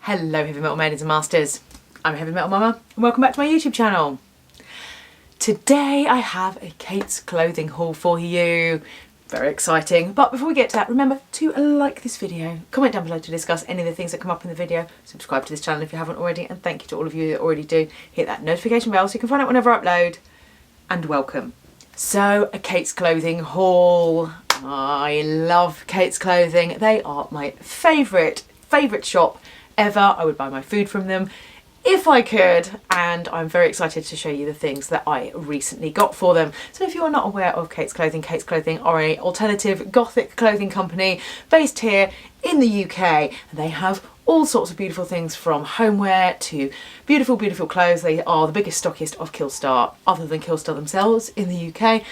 Hello Heavy Metal Maidens and Masters, I'm Heavy Metal Momma and welcome back to my YouTube channel. Today I have a Kate's clothing haul for you. Very exciting, but before we get to that, remember to like this video, comment down below to discuss any of the things that come up in the video, subscribe to this channel if you haven't already, and thank you to all of you that already do. Hit that notification bell so you can find out whenever I upload, and welcome. So, a Kate's clothing haul. I love Kate's clothing. They are my favourite shop ever. I would buy my food from them if I could, and I'm very excited to show you the things that I recently got for them. So if you are not aware of Kate's Clothing are an alternative Gothic clothing company based here in the UK, and they have all sorts of beautiful things from homeware to beautiful clothes. They are the biggest stockist of Killstar other than Killstar themselves in the UK.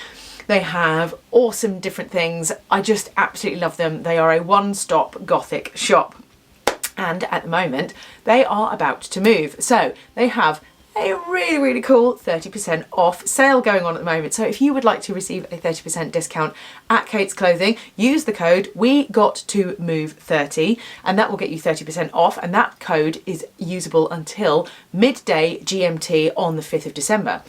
They have awesome different things. I just absolutely love them. They are a one-stop Gothic shop. And at the moment they are about to move, so they have a really cool 30% off sale going on at the moment. So if you would like to receive a 30% discount at Kate's Clothing, use the code we got to move 30 and that will get you 30% off, and that code is usable until midday GMT on the 5th of December.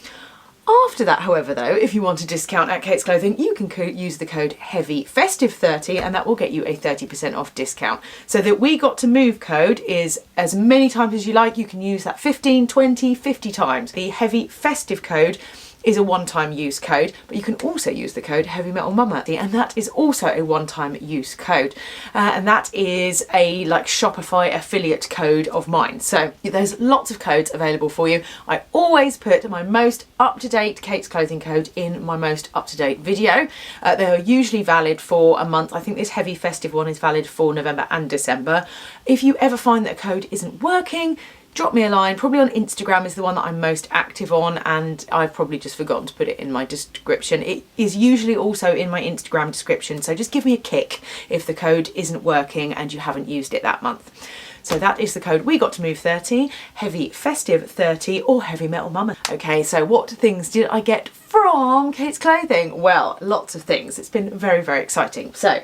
After that, however, though, if you want a discount at Kate's Clothing, you can use the code HEAVYFESTIVE30 and that will get you a 30% off discount. So the We Got to Move code is as many times as you like. You can use that 15, 20, 50 times. The Heavy Festive code is a one-time use code, but you can also use the code Heavy Metal Momma, and that is also a one-time use code, and that is a like Shopify affiliate code of mine. So there's lots of codes available for you. I always put my most up-to-date Kate's Clothing code in my most up-to-date video. They're usually valid for a month. I think this Heavy Festive one is valid for November and December. If you ever find that a code isn't working, drop me a line. Probably on Instagram is the one that I'm most active on, and I've probably just forgotten to put it in my description. It is usually also in my Instagram description, so just give me a kick if the code isn't working and you haven't used it that month. So that is the code We Got to Move 30, Heavy Festive 30, or Heavy Metal Momma. Okay, so what things did I get from Kate's Clothing? Well, lots of things. It's been very exciting. So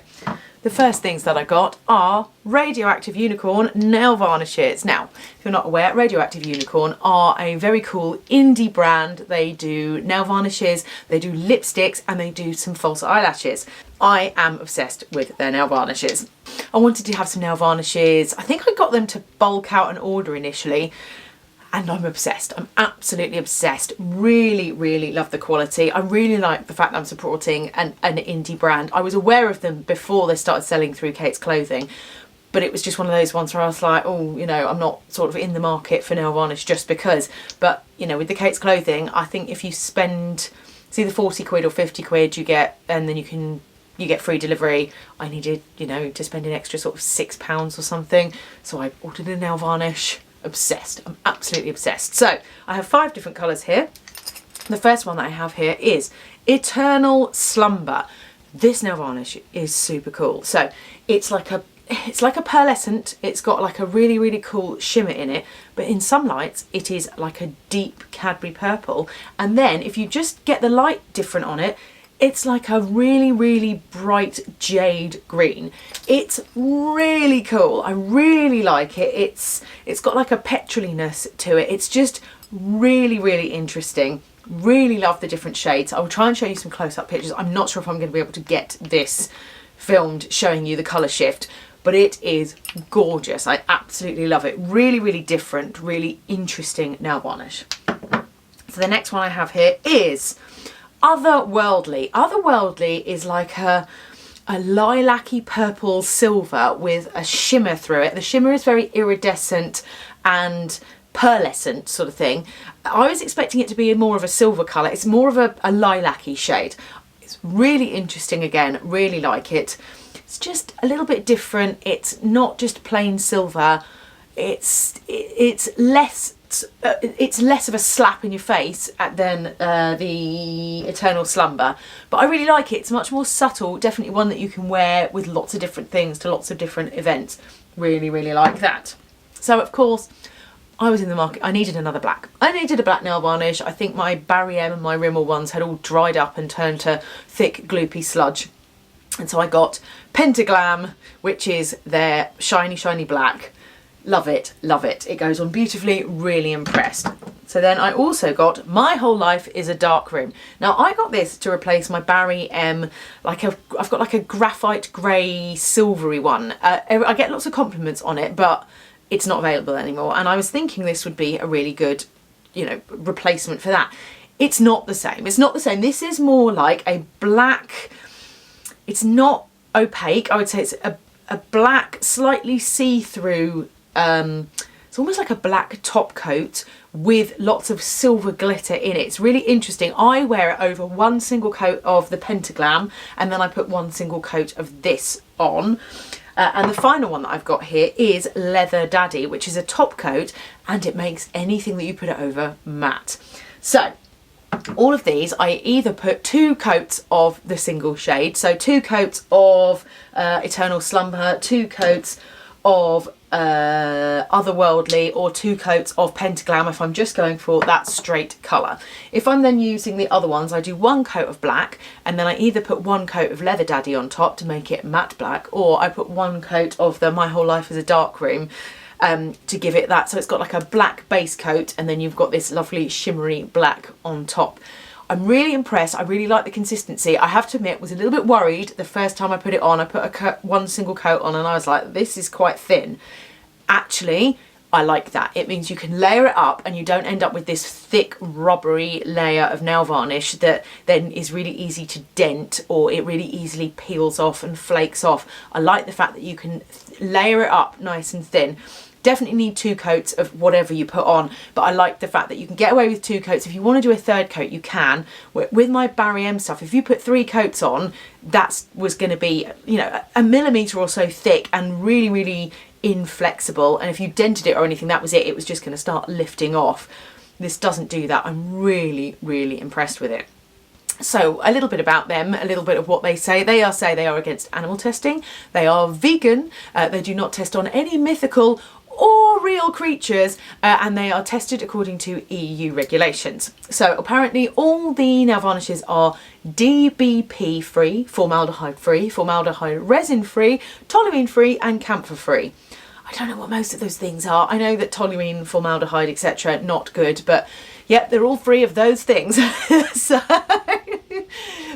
the first things that I got are Radioactive Unicorn nail varnishes. Now, if you're not aware, Radioactive Unicorn are a very cool indie brand. They do nail varnishes, they do lipsticks, and they do some false eyelashes. I am obsessed with their nail varnishes. I wanted to have some nail varnishes. I think I got them to bulk out an order initially, and I'm obsessed. I'm absolutely obsessed. Really love the quality. I really like the fact that I'm supporting an indie brand. I was aware of them before they started selling through Kate's Clothing, but it was just one of those ones where I was like, oh, you know, I'm not sort of in the market for nail varnish just because. But, you know, with the Kate's Clothing, I think if you spend, it's either 40 quid or 50 quid you get, and then you get free delivery. I needed, you know, to spend an extra sort of £6 or something. So I ordered a nail varnish. Obsessed. I'm absolutely obsessed. So I have 5 different colours here. The first one that I have here is Eternal Slumber. This nail varnish is super cool. So it's like a pearlescent. It's got like a really cool shimmer in it, but in some lights it is like a deep Cadbury purple, and then if you just get the light different on it, it's like a really bright jade green. It's really cool. I really like it. It's got like a petroliness to it. It's just really interesting. Really love the different shades. I will try and show you some close-up pictures. I'm not sure if I'm going to be able to get this filmed showing you the colour shift, but it is gorgeous. I absolutely love it. Really different, really interesting nail varnish. So the next one I have here is Otherworldly. Otherworldly is like a lilac-y purple silver with a shimmer through it. The shimmer is very iridescent and pearlescent sort of thing. I was expecting it to be more of a silver colour. It's more of a lilac-y shade. It's really interesting again, really like it. It's just a little bit different. It's not just plain silver. It's less of a slap in your face than the Eternal Slumber, but I really like it. It's much more subtle, definitely one that you can wear with lots of different things to lots of different events. Really like that. So of course I was in the market. I needed another black. I needed a black nail varnish. I think my Barry M and my Rimmel ones had all dried up and turned to thick gloopy sludge, and so I got Pentaglam, which is their shiny black. Love it, love it. It goes on beautifully, really impressed. So then I also got My Whole Life is a Darkroom. Now I got this to replace my Barry M, I've got like a graphite grey silvery one. I get lots of compliments on it, but it's not available anymore. And I was thinking this would be a really good, you know, replacement for that. It's not the same. It's not the same. This is more like a black, it's not opaque. I would say it's a black, slightly see-through, it's almost like a black top coat with lots of silver glitter in it. It's really interesting. I wear it over one single coat of the Pentaglam, and then I put one single coat of this on. And the final one that I've got here is Leather Daddy, which is a top coat, and it makes anything that you put it over matte. So all of these, I either put 2 coats of the single shade, so 2 coats of Eternal Slumber, 2 coats of Otherworldly, or 2 coats of Pentaglam if I'm just going for that straight colour. If I'm then using the other ones, I do 1 coat of black, and then I either put 1 coat of Leather Daddy on top to make it matte black, or I put 1 coat of the My Whole Life is a Darkroom to give it that, so it's got like a black base coat, and then you've got this lovely shimmery black on top. I'm really impressed. I really like the consistency. I have to admit, was a little bit worried the first time I put it on. I put one single coat on and I was like, this is quite thin. Actually, I like that. It means you can layer it up and you don't end up with this thick rubbery layer of nail varnish that then is really easy to dent, or it really easily peels off and flakes off. I like the fact that you can layer it up nice and thin. Definitely need 2 coats of whatever you put on, but I like the fact that you can get away with 2 coats. If you want to do a 3rd coat, you can. With my Barry M stuff, if you put 3 coats on, that was going to be, you know, a millimetre or so thick and really, really inflexible. And if you dented it or anything, that was it. It was just going to start lifting off. This doesn't do that. I'm really, really impressed with it. So a little bit about them, a little bit of what they say. They are against animal testing. They are vegan. They do not test on any mythical or real creatures, and they are tested according to EU regulations. So apparently all the nail varnishes are DBP free, formaldehyde free, formaldehyde resin free, toluene free and camphor free. I don't know what most of those things are. I know that toluene, formaldehyde, etc. not good, but yep, they're all free of those things. So,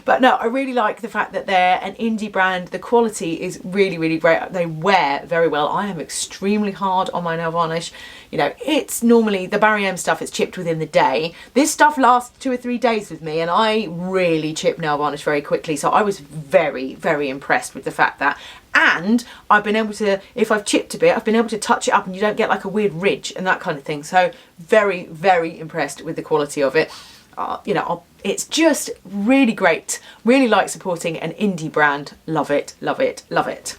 but no, I really like the fact that they're an indie brand. The quality is really, really great. They wear very well. I am extremely hard on my nail varnish. You know, it's normally the Barry M stuff, it's chipped within the day. This stuff lasts 2 or 3 days with me, and I really chip nail varnish very quickly. So I was very, very impressed with the fact that, and I've been able to, if I've chipped a bit, I've been able to touch it up and you don't get like a weird ridge and that kind of thing. So very, very impressed with the quality of it. You know, it's just really great. Really like supporting an indie brand. Love it, love it, love it.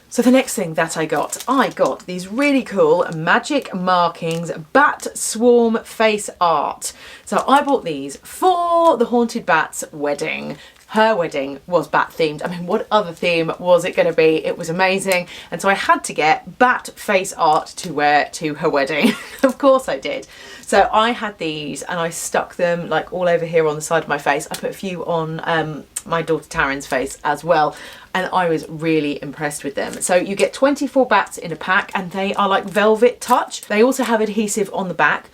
So the next thing that I got these really cool Magic Markings Bat Swarm face art. So I bought these for the Haunted Bat's wedding. Her wedding was bat themed. I mean, what other theme was it going to be? It was amazing. And so I had to get bat face art to wear to her wedding. Of course I did. So I had these and I stuck them like all over here on the side of my face. I put a few on my daughter Taryn's face as well. And I was really impressed with them. So you get 24 bats in a pack and they are like velvet touch. They also have adhesive on the back.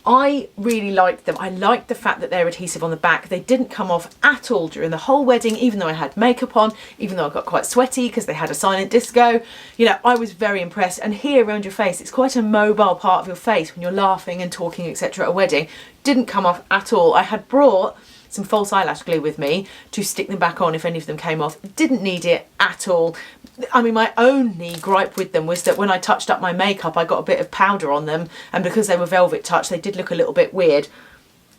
I really liked them. I liked the fact that they're adhesive on the back. They didn't come off at all during the whole wedding, even though I had makeup on, even though I got quite sweaty because they had a silent disco. You know, I was very impressed. And here around your face, it's quite a mobile part of your face when you're laughing and talking, etc. at a wedding. Didn't come off at all. I had brought some false eyelash glue with me to stick them back on if any of them came off. Didn't need it at all. I mean, my only gripe with them was that when I touched up my makeup, I got a bit of powder on them, and because they were velvet touch, they did look a little bit weird.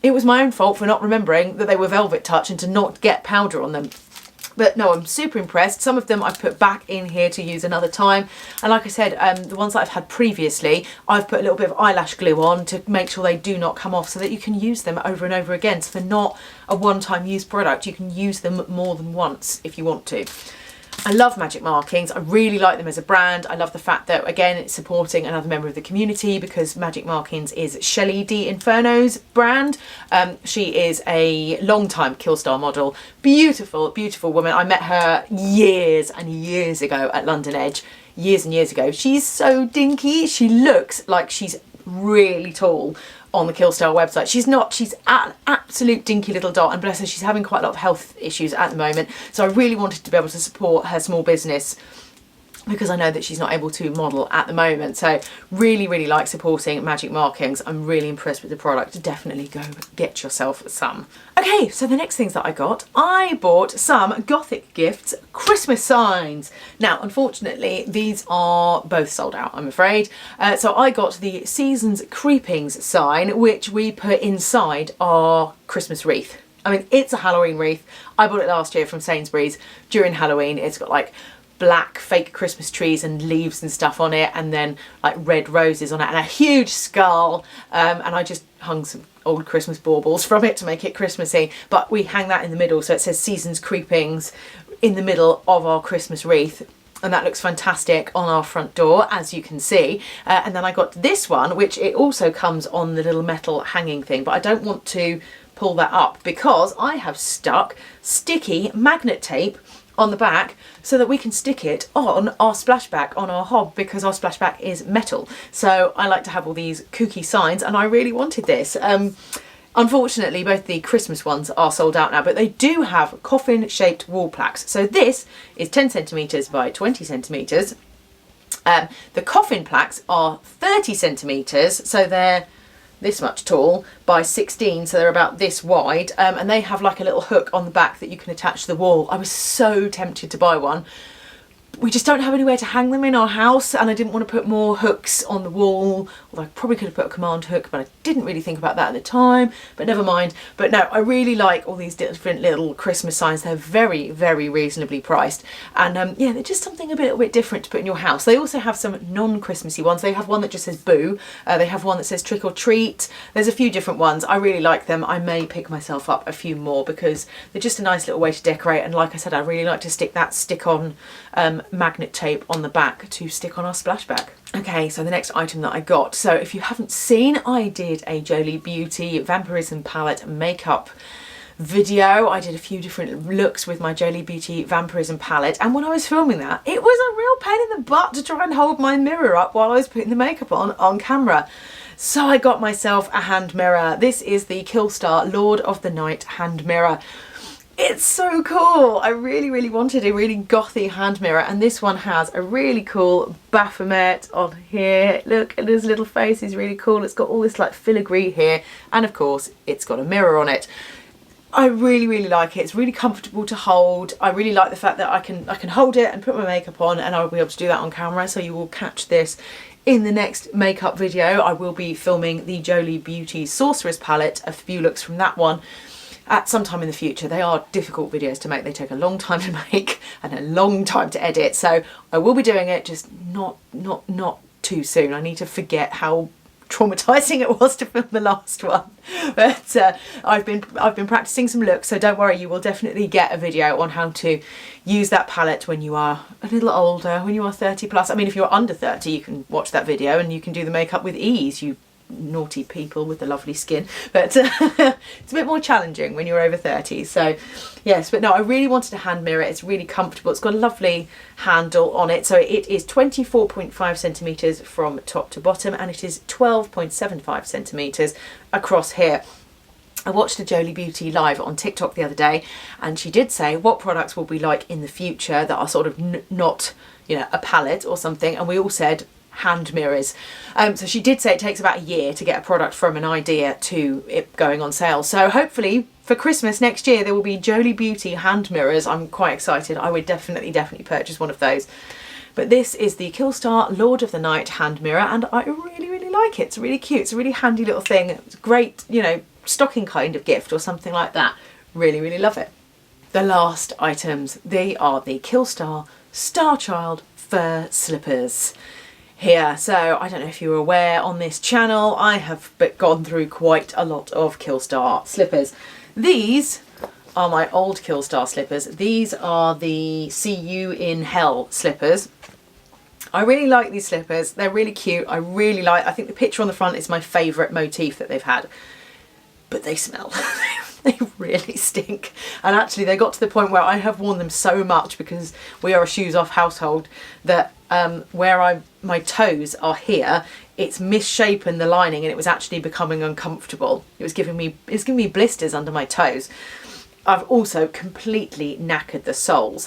It was my own fault for not remembering that they were velvet touch and to not get powder on them. But no, I'm super impressed. Some of them I've put back in here to use another time. And like I said, the ones that I've had previously, I've put a little bit of eyelash glue on to make sure they do not come off so that you can use them over and over again. So they're not a one-time use product. You can use them more than once if you want to. I love magic markings. I really like them as a brand. I love the fact that, again, it's supporting another member of the community because Magic Markings is Shelley D. Inferno's brand. She is a long-time Killstar model. Beautiful, beautiful woman. I met her years and years ago at London Edge. Years and years ago. She's so dinky. She looks like she's really tall on the Killstar website. She's not, she's an absolute dinky little dot, and bless her, she's having quite a lot of health issues at the moment. So I really wanted to be able to support her small business because I know that she's not able to model at the moment. So really, really like supporting Magic Markings. I'm really impressed with the product. Definitely go get yourself some. Okay, so the next things that I bought some Gothic Gifts Christmas signs. Now, unfortunately, these are both sold out, I'm afraid. So I got the Seasons Creepings sign, which we put inside our Christmas wreath. I mean, it's a Halloween wreath. I bought it last year from Sainsbury's during Halloween. It's got like black fake Christmas trees and leaves and stuff on it, and then like red roses on it, and a huge skull, and I just hung some old Christmas baubles from it to make it Christmassy. But we hang that in the middle, so it says Seasons Creepings in the middle of our Christmas wreath, and that looks fantastic on our front door, as you can see. And then I got this one, which it also comes on the little metal hanging thing, but I don't want to pull that up because I have stuck sticky magnet tape on the back so that we can stick it on our splashback on our hob, because our splashback is metal. So I like to have all these kooky signs, and I really wanted this. Unfortunately, both the Christmas ones are sold out now, but they do have coffin shaped wall plaques. So this is 10 centimeters by 20 centimeters. The coffin plaques are 30 centimeters, so they're this much tall by 16, so they're about this wide, and they have like a little hook on the back that you can attach to the wall. I was so tempted to buy one. We just don't have anywhere to hang them in our house, and I didn't want to put more hooks on the wall, although I probably could have put a command hook, but I didn't really think about that at the time, but never mind. But no, I really like all these different little Christmas signs. They're very, very reasonably priced, and yeah, they're just something a little bit different to put in your house. They also have some non-Christmassy ones. They have one that just says boo, they have one that says trick or treat. There's a few different ones. I really like them. I may pick myself up a few more because they're just a nice little way to decorate, and like I said, I really like to stick that stick-on magnet tape on the back to stick on our splashback. Okay, so the next item that I got. So if you haven't seen, I did a Jolie Beauty Vampirism palette makeup video. I did a few different looks with my Jolie Beauty Vampirism palette, and when I was filming that, it was a real pain in the butt to try and hold my mirror up while I was putting the makeup on camera. So I got myself a hand mirror. This is the Killstar Lord of the Night hand mirror. It's so cool. I really, really wanted a really gothy hand mirror, and this one has a really cool Baphomet on here. Look at his little face, he's really cool. It's got all this like filigree here, and of course it's got a mirror on it. I really, really like it. It's really comfortable to hold. I really like the fact that I can hold it and put my makeup on, and I'll be able to do that on camera, so you will catch this in the next makeup video. I will be filming the Jolie Beauty Sorceress palette, a few looks from that one, at some time in the future. They are difficult videos to make. They take a long time to make and a long time to edit. So I will be doing it, just not too soon. I need to forget how traumatizing it was to film the last one. But I've been practicing some looks, so don't worry, you will definitely get a video on how to use that palette when you are a little older, when you are 30 plus. I mean, if you're under 30, you can watch that video and you can do the makeup with ease, you naughty people with the lovely skin. But it's a bit more challenging when you're over 30. So yes, but no, I really wanted a hand mirror. It's really comfortable. It's got a lovely handle on it. So it is 24.5 centimeters from top to bottom, and it is 12.75 centimeters across here. I watched a Jolie Beauty live on TikTok the other day, and she did say what products will be like in the future that are sort of not, you know, a palette or something, and we all said hand mirrors. So she did say it takes about a year to get a product from an idea to it going on sale. So hopefully for Christmas next year there will be Jolie Beauty hand mirrors. I'm quite excited. I would definitely purchase one of those. But this is the Killstar Lord of the Night hand mirror, and I really, really like it. It's really cute. It's a really handy little thing. It's a great, you know, stocking kind of gift or something like that. Really, really love it. The last items, they are the Killstar Starchild fur slippers. Here, so I don't know if you were aware, on this channel I have gone through quite a lot of Killstar slippers. These are my old Killstar slippers. These are the See You in Hell slippers. I really like these slippers. They're really cute. I think the picture on the front is my favourite motif that they've had. But they smell. They really stink. And actually they got to the point where I have worn them so much, because we are a shoes off household, that where my toes are here, it's misshapen the lining and it was actually becoming uncomfortable. It was giving me blisters under my toes. I've also completely knackered the soles.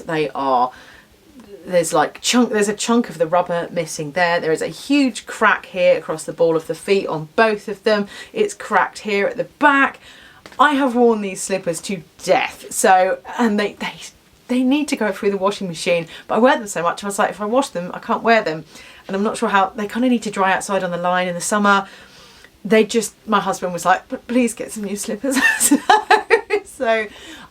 There's a chunk of the rubber missing there. There is a huge crack here across the ball of the feet on both of them. It's cracked here at the back. I have worn these slippers to death. So, and they need to go through the washing machine, but I wear them so much. I was like, if I wash them, I can't wear them. And I'm not sure how, they kind of need to dry outside on the line in the summer. My husband was like, but please get some new slippers. So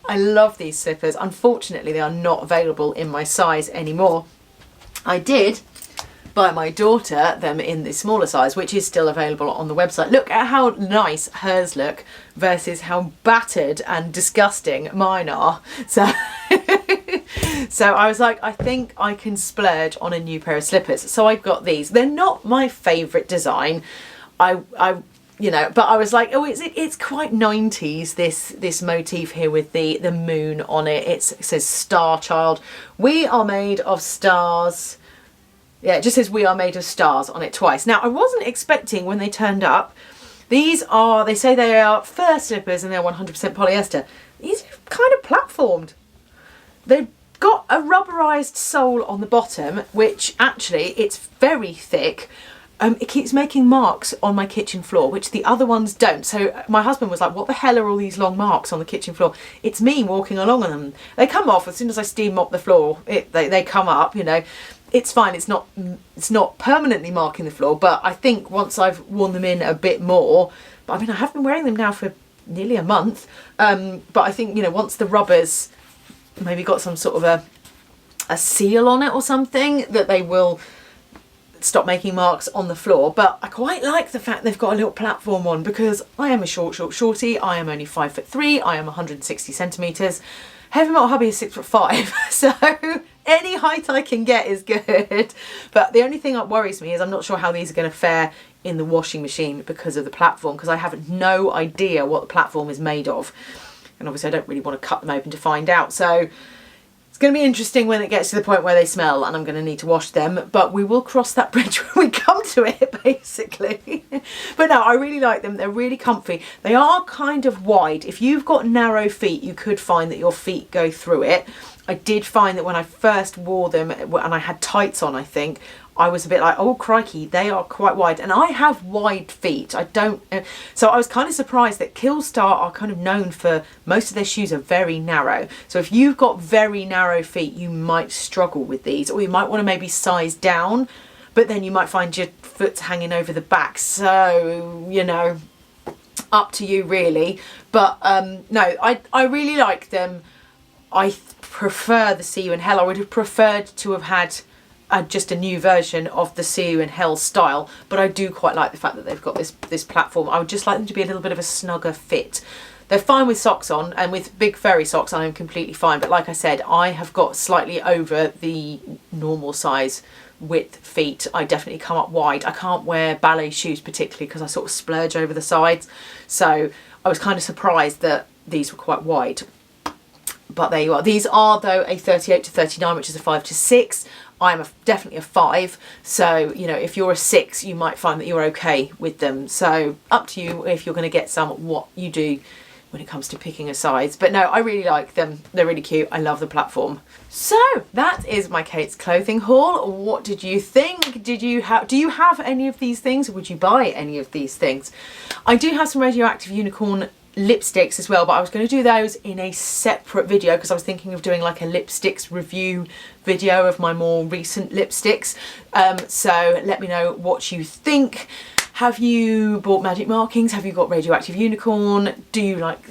I love these slippers. Unfortunately, they are not available in my size anymore. I did buy my daughter them in the smaller size, which is still available on the website. Look at how nice hers look versus how battered and disgusting mine are. So so I was like, I think I can splurge on a new pair of slippers. So I've got these. They're not my favourite design. But I was like, oh, it's quite 90s, this motif here with the moon on it. It says Starchild. We are made of stars. Yeah, it just says we are made of stars on it twice. Now, I wasn't expecting when they turned up, they say they are fur slippers and they're 100% polyester. These are kind of platformed. They've got a rubberized sole on the bottom, which actually, it's very thick. It keeps making marks on my kitchen floor, which the other ones don't. So my husband was like, what the hell are all these long marks on the kitchen floor? It's me walking along on them. They come off as soon as I steam mop the floor. They come up, you know. It's fine. It's not permanently marking the floor, but I think once I've worn them in a bit more, but I mean, I have been wearing them now for nearly a month. But I think, you know, once the rubber's maybe got some sort of a seal on it or something, that they will stop making marks on the floor. But I quite like the fact they've got a little platform on, because I am a shorty. I am only 5'3". I am 160 centimetres. Heavy Metal Hubby is 6'5", so any height I can get is good. But the only thing that worries me is I'm not sure how these are going to fare in the washing machine because of the platform, because I have no idea what the platform is made of. And obviously I don't really want to cut them open to find out. So it's going to be interesting when it gets to the point where they smell and I'm going to need to wash them, but we will cross that bridge when we come to it, basically. But no, I really like them. They're really comfy. They are kind of wide. If you've got narrow feet, you could find that your feet go through it. I did find that when I first wore them, and I had tights on, I think, I was a bit like, oh crikey, they are quite wide. And I have wide feet. So I was kind of surprised that Killstar are kind of known for, most of their shoes are very narrow. So if you've got very narrow feet, you might struggle with these, or you might want to maybe size down, but then you might find your foot's hanging over the back. So, you know, up to you really. But no, I really like them. I prefer the See You in Hell. I would have preferred to have had just a new version of the See You in Hell style, but I do quite like the fact that they've got this platform. I would just like them to be a little bit of a snugger fit. They're fine with socks on, and with big furry socks I am completely fine, but like I said, I have got slightly over the normal size width feet. I definitely come up wide. I can't wear ballet shoes particularly because I sort of splurge over the sides, so I was kind of surprised that these were quite wide. But there you are. These are though a 38 to 39, which is a 5 to 6. I'm definitely a 5, so you know, if you're a 6 you might find that you're okay with them. So up to you if you're going to get some, what you do when it comes to picking a size. But no, I really like them. They're really cute. I love the platform. So that is my Kate's clothing haul. What did you think? Do you have any of these things, or would you buy any of these things? I do have some Radioactive Unicorn lipsticks as well, but I was going to do those in a separate video because I was thinking of doing like a lipsticks review video of my more recent lipsticks. So let me know what you think. Have you bought magic markings? Have you got Radioactive Unicorn? Do you like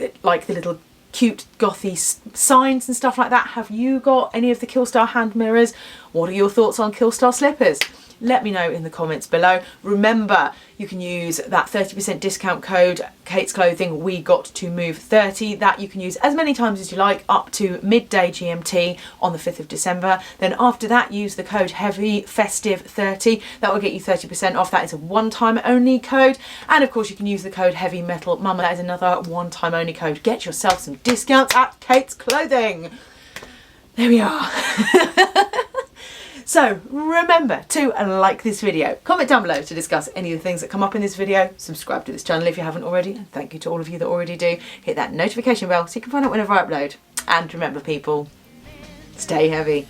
the little cute gothy signs and stuff like that? Have you got any of the Killstar hand mirrors? What are your thoughts on Killstar slippers? Let me know in the comments below. Remember, you can use that 30% discount code, Kate's Clothing, we got to move 30. That you can use as many times as you like, up to midday GMT on the 5th of December. Then after that, use the code HEAVYFESTIVE30. That will get you 30% off. That is a one-time only code. And of course, you can use the code HEAVYMETALMUMMA. That is another one-time only code. Get yourself some discounts at Kate's Clothing. There we are. So remember to like this video, comment down below to discuss any of the things that come up in this video, subscribe to this channel if you haven't already, and thank you to all of you that already do. Hit that notification bell so you can find out whenever I upload. And remember people, stay heavy.